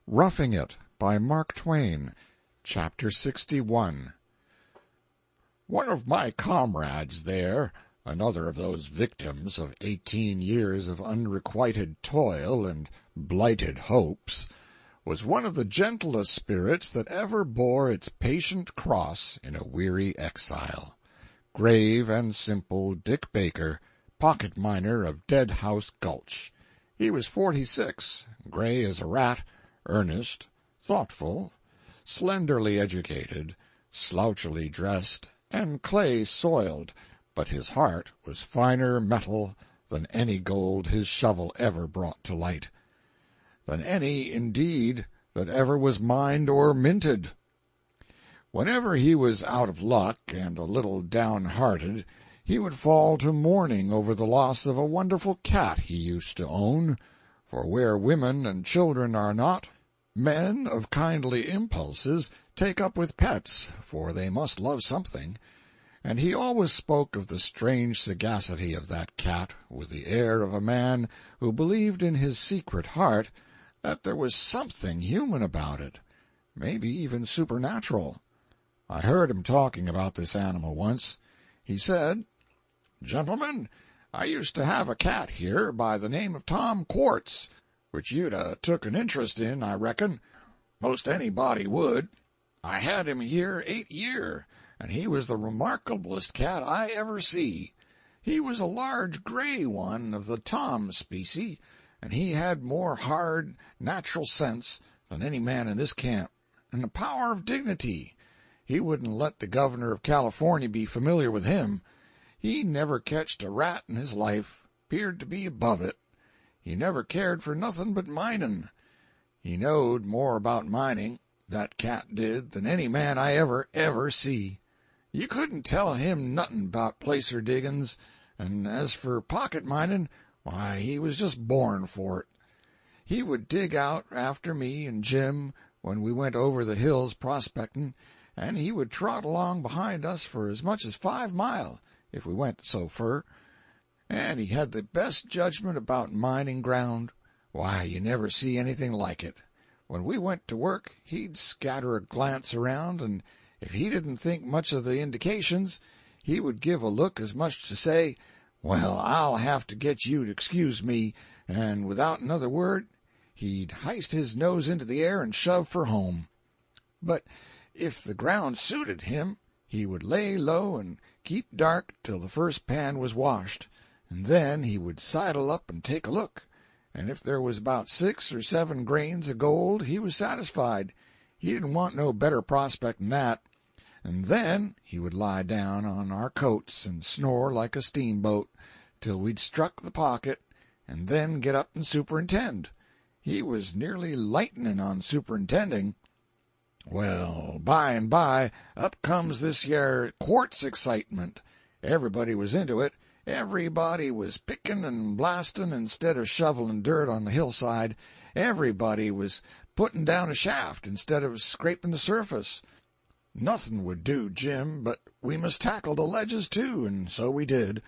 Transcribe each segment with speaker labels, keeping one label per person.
Speaker 1: Roughing It by Mark Twain, Chapter 61. One of my comrades there, another of those victims of 18 years of unrequited toil and blighted hopes, was one of the gentlest spirits that ever bore its patient cross in a weary exile. Grave and simple Dick Baker, pocket miner of Dead House Gulch. He was 46, gray as a rat, earnest, thoughtful, slenderly educated, slouchily dressed, and clay-soiled, but his heart was finer metal than any gold his shovel ever brought to light, than any, indeed, that ever was mined or minted. Whenever he was out of luck and a little downhearted, he would fall to mourning over the loss of a wonderful cat he used to own, for where women and children are not, men of kindly impulses take up with pets, for they must love something, and he always spoke of the strange sagacity of that cat with the air of a man who believed in his secret heart that there was something human about it, maybe even supernatural. I heard him talking about this animal once. He said, "Gentlemen, I used to have a cat here by the name of Tom Quartz, which you'd took an interest in, I reckon. Most anybody would. I had him here 8 year, and he was the remarkablest cat I ever see. He was a large gray one of the Tom specie, and he had more hard, natural sense than any man in this camp, and a power of dignity. He wouldn't let the governor of California be familiar with him. He never ketched a rat in his life, 'peared to be above it. He never cared for nothing but minin'. He knowed more about mining, that cat did, than any man I ever see. You couldn't tell him nothin' about placer diggin's, and as for pocket minin', why, he was just born for it. He would dig out after me and Jim when we went over the hills prospectin', and he would trot along behind us for as much as 5 mile, if we went so fur. And he had the best judgment about mining ground. Why, you never see anything like it. When we went to work, he'd scatter a glance around, and if he didn't think much of the indications, he would give a look as much to say, 'Well, I'll have to get you to excuse me,' and without another word, he'd hist his nose into the air and shove for home. But if the ground suited him, he would lay low and keep dark till the first pan was washed, and then he would sidle up and take a look, and if there was about 6 or 7 grains of gold he was satisfied. He didn't want no better prospect than that. And then he would lie down on our coats and snore like a steamboat till we'd struck the pocket, and then get up and superintend. He was nearly lightnin' on superintending. Well, by and by, up comes this yer quartz excitement. Everybody was into it. Everybody was pickin' and blastin' instead of shovelin' dirt on the hillside. Everybody was puttin' down a shaft instead of scrapin' the surface. Nothin' would do Jim, but we must tackle the ledges too, and so we did.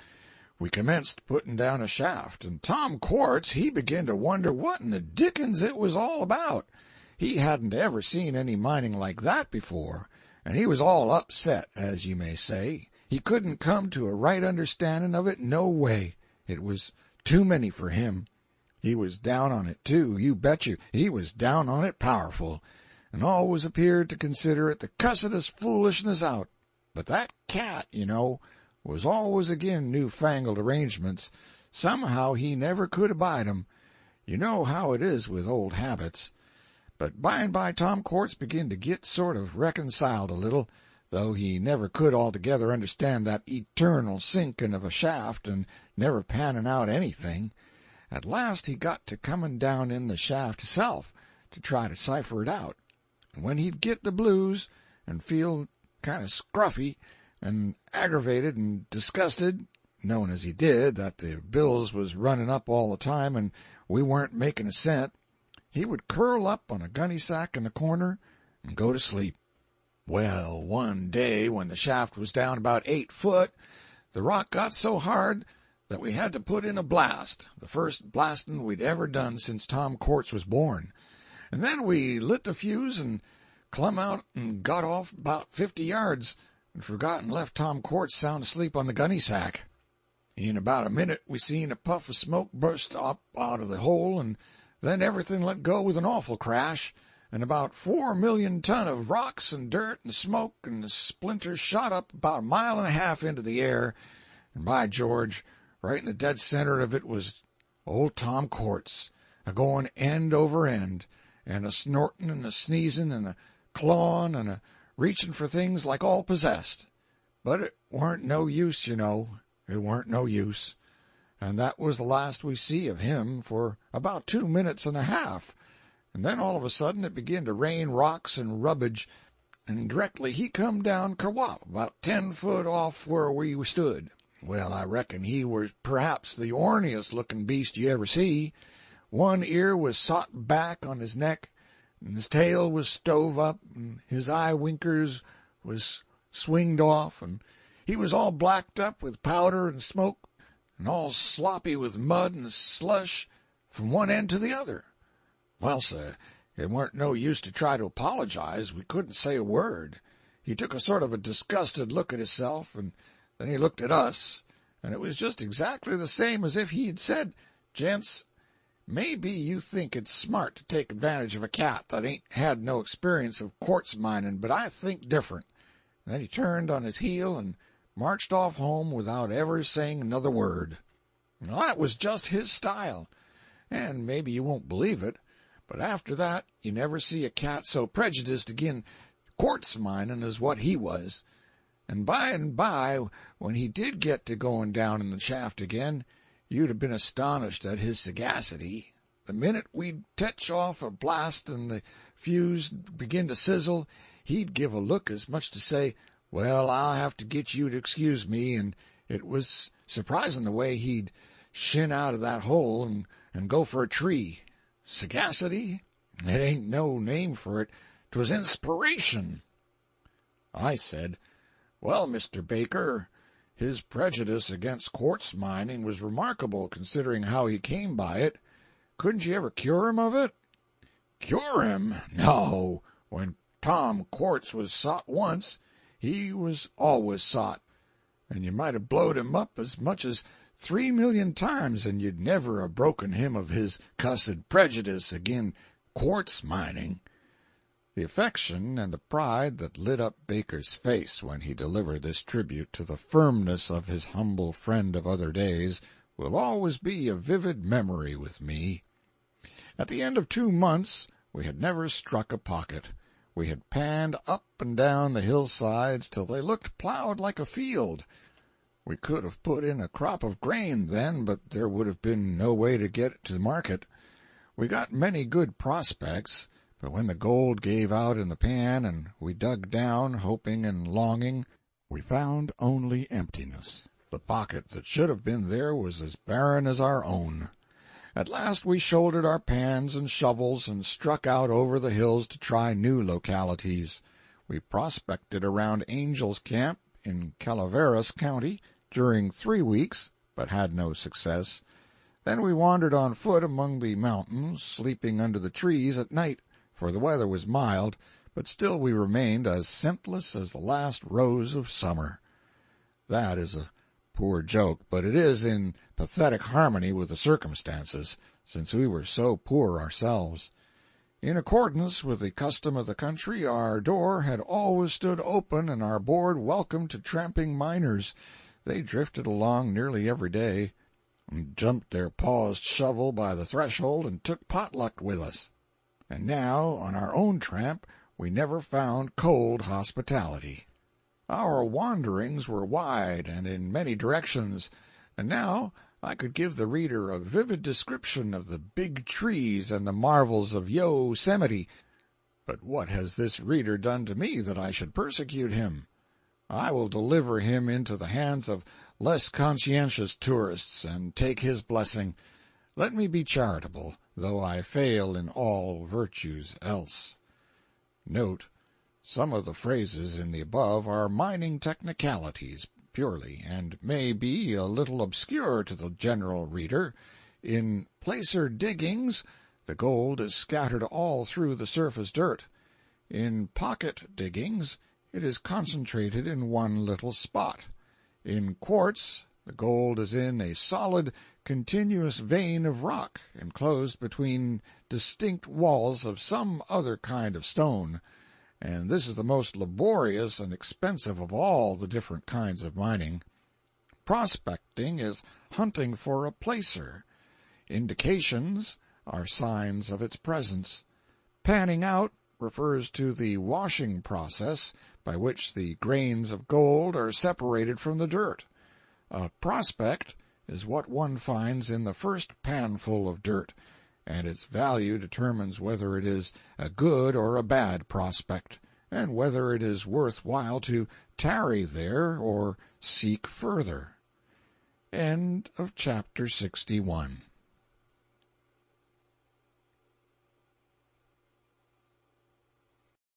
Speaker 1: We commenced puttin' down a shaft, and Tom Quartz he began to wonder what in the dickens it was all about. He hadn't ever seen any mining like that before, and he was all upset, as you may say. He couldn't come to a right understanding of it no way. It was too many for him. He was down on it, too, you bet you. He was down on it powerful, and always appeared to consider it the cussedest foolishness out. But that cat, you know, was always agin new-fangled arrangements. Somehow he never could abide 'em. You know how it is with old habits. But by and by Tom Quartz began to git sort of reconciled a little, though he never could altogether understand that eternal sinkin' of a shaft and never pannin' out anything. At last he got to comin' down in the shaft hisself to try to cipher it out, and when he'd git the blues and feel kind of scruffy and aggravated and disgusted, knowin' as he did that the bills was runnin' up all the time and we weren't makin' a cent, he would curl up on a gunny sack in the corner and go to sleep. Well, one day when the shaft was down about 8 foot, the rock got so hard that we had to put in a blast, the first blastin' we'd ever done since Tom Quartz was born. And then we lit the fuse and clumb out and got off about 50 yards and forgot and left Tom Quartz sound asleep on the gunny sack. In about a minute we seen a puff of smoke burst up out of the hole, and then everything let go with an awful crash, and about 4 million ton of rocks and dirt and smoke and the splinters shot up about 1.5 miles into the air, and by George, right in the dead center of it was old Tom Quartz, a-going end over end, and a-snorting and a-sneezing and a-clawing and a-reaching for things like all possessed. But it warn't no use, you know. It warn't no use. And that was the last we see of him for about 2 minutes and a half. And then all of a sudden it began to rain rocks and rubbage, and directly he come down kerwop about 10 foot off where we stood. Well, I reckon he was perhaps the orniest-looking beast you ever see. One ear was sot back on his neck, and his tail was stove up, and his eye winkers was swinged off, and he was all blacked up with powder and smoke, and all sloppy with mud and slush from one end to the other. Well, sir, it weren't no use to try to apologize. We couldn't say a word. He took a sort of a disgusted look at himself, and then he looked at us, and it was just exactly the same as if he'd said, "Gents, maybe you think it's smart to take advantage of a cat that ain't had no experience of quartz mining, but I think different." And then he turned on his heel and marched off home without ever saying another word. Now, that was just his style, and maybe you won't believe it, but after that you never see a cat so prejudiced agin quartz mining as what he was. And by, when he did get to going down in the shaft again, you'd have been astonished at his sagacity. The minute we'd tetch off a blast and the fuse begin to sizzle, he'd give a look as much to say, "Well, I'll have to get you to excuse me," and it was surprising the way he'd shin out of that hole and go for a tree. Sagacity? It ain't no name for it. 'Twas inspiration. I said, "Well, Mr. Baker, his prejudice against quartz mining was remarkable, considering how he came by it. Couldn't you ever cure him of it?" "Cure him? No. When Tom Quartz was sot once, he was always sot, and you might have blowed him up as much as 3 million times, and you'd never have broken him of his cussed prejudice agin quartz mining." The affection and the pride that lit up Baker's face when he delivered this tribute to the firmness of his humble friend of other days will always be a vivid memory with me. At the end of 2 months we had never struck a pocket. We had panned up and down the hillsides till they looked plowed like a field. We could have put in a crop of grain then, but there would have been no way to get it to market. We got many good prospects, but when the gold gave out in the pan and we dug down, hoping and longing, we found only emptiness. The pocket that should have been there was as barren as our own. At last we shouldered our pans and shovels and struck out over the hills to try new localities. We prospected around Angel's Camp in Calaveras County during 3 weeks, but had no success. Then we wandered on foot among the mountains, sleeping under the trees at night, for the weather was mild, but still we remained as scentless as the last rose of summer. That is a poor joke, but it is in pathetic harmony with the circumstances, since we were so poor ourselves. In accordance with the custom of the country, our door had always stood open and our board welcome to tramping miners. They drifted along nearly every day, and jumped their paused shovel by the threshold and took potluck with us. And now, on our own tramp, we never found cold hospitality. Our wanderings were wide and in many directions, and now I could give the reader a vivid description of the big trees and the marvels of Yosemite. But what has this reader done to me that I should persecute him? I will deliver him into the hands of less conscientious tourists and take his blessing. Let me be charitable, though I fail in all virtues else. Note: some of the phrases in the above are mining technicalities purely, and may be a little obscure to the general reader. In placer diggings, the gold is scattered all through the surface dirt. In pocket diggings it is concentrated in one little spot. In quartz the gold is in a solid, continuous vein of rock enclosed between distinct walls of some other kind of stone, and this is the most laborious and expensive of all the different kinds of mining. Prospecting is hunting for a placer. Indications are signs of its presence. Panning out refers to the washing process by which the grains of gold are separated from the dirt. A prospect is what one finds in the first panful of dirt, and its value determines whether it is a good or a bad prospect, and whether it is worth while to tarry there or seek further. End of chapter 61.